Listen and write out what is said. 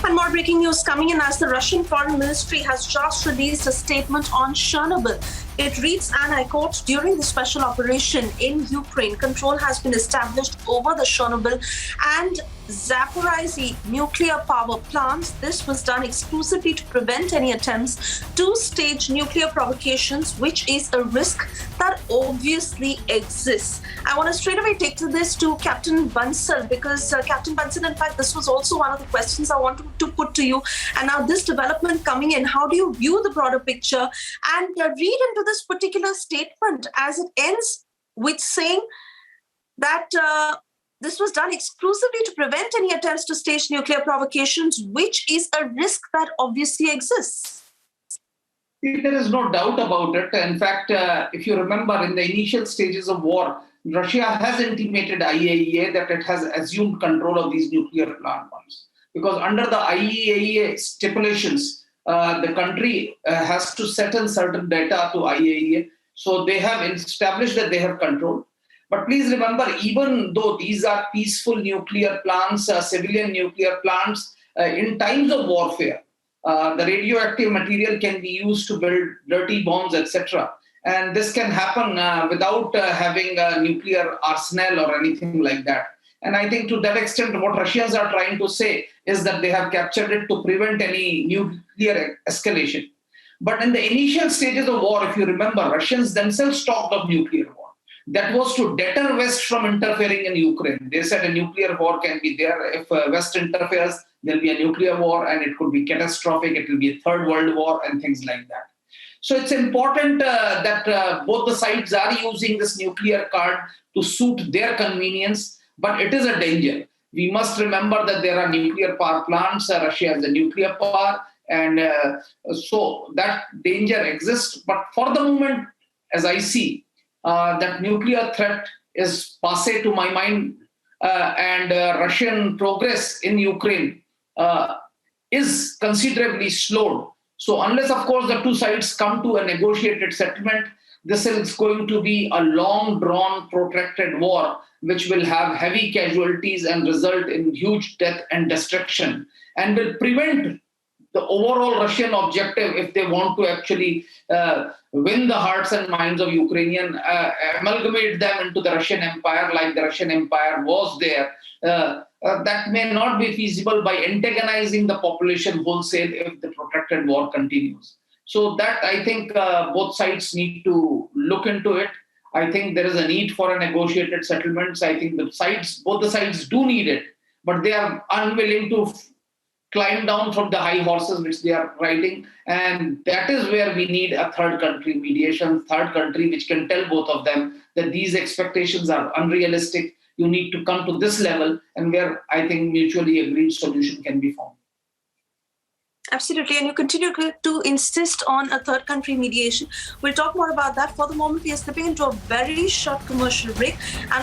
And more breaking news coming in as the Russian Foreign Ministry has just released a statement on Chernobyl. It reads, and I quote, during the special operation in Ukraine, control has been established over the Chernobyl and Zaporizhzhia nuclear power plants. This was done exclusively to prevent any attempts to stage nuclear provocations, which is a risk that obviously exists. I want to straight away take to this to Captain Bansal, because Captain Bansal, in fact, this was also one of the questions I wanted to put to you. And now this development coming in, how do you view the broader picture? And read into this particular statement as it ends with saying that this was done exclusively to prevent any attempts to stage nuclear provocations, which is a risk that obviously exists. There is no doubt about it. In fact, if you remember, in the initial stages of war, Russia has intimated IAEA that it has assumed control of these nuclear plant bombs. Because under the IAEA stipulations, the country has to settle certain data to IAEA. So they have established that they have control. But please remember, even though these are peaceful nuclear plants, civilian nuclear plants, in times of warfare, the radioactive material can be used to build dirty bombs, etc. And this can happen without having a nuclear arsenal or anything like that. And I think to that extent, what Russians are trying to say is that they have captured it to prevent any nuclear escalation. But in the initial stages of war, if you remember, Russians themselves talked of nuclear war. That was to deter West from interfering in Ukraine. They said a nuclear war can be there. If West interferes, there'll be a nuclear war and it could be catastrophic. It will be a third world war and things like that. So it's important that both the sides are using this nuclear card to suit their convenience, but it is a danger. We must remember that there are nuclear power plants. Russia has a nuclear power, and so that danger exists. But for the moment, as I see, that nuclear threat is passé to my mind, and Russian progress in Ukraine is considerably slowed. So unless, of course, the two sides come to a negotiated settlement, this is going to be a long, drawn, protracted war, which will have heavy casualties and result in huge death and destruction, and will prevent the overall Russian objective, if they want to actually win the hearts and minds of Ukrainian, amalgamate them into the Russian Empire like the Russian Empire was there. That may not be feasible by antagonizing the population wholesale if the protracted war continues. So that, I think, both sides need to look into it. I think there is a need for a negotiated settlement. I think both the sides do need it, but they are unwilling to climb down from the high horses which they are riding. And that is where we need a third country mediation, third country which can tell both of them that these expectations are unrealistic. You need to come to this level, and where I think mutually agreed solution can be found. Absolutely, and you continue to insist on a third country mediation. We'll talk more about that. For the moment, we are slipping into a very short commercial break. And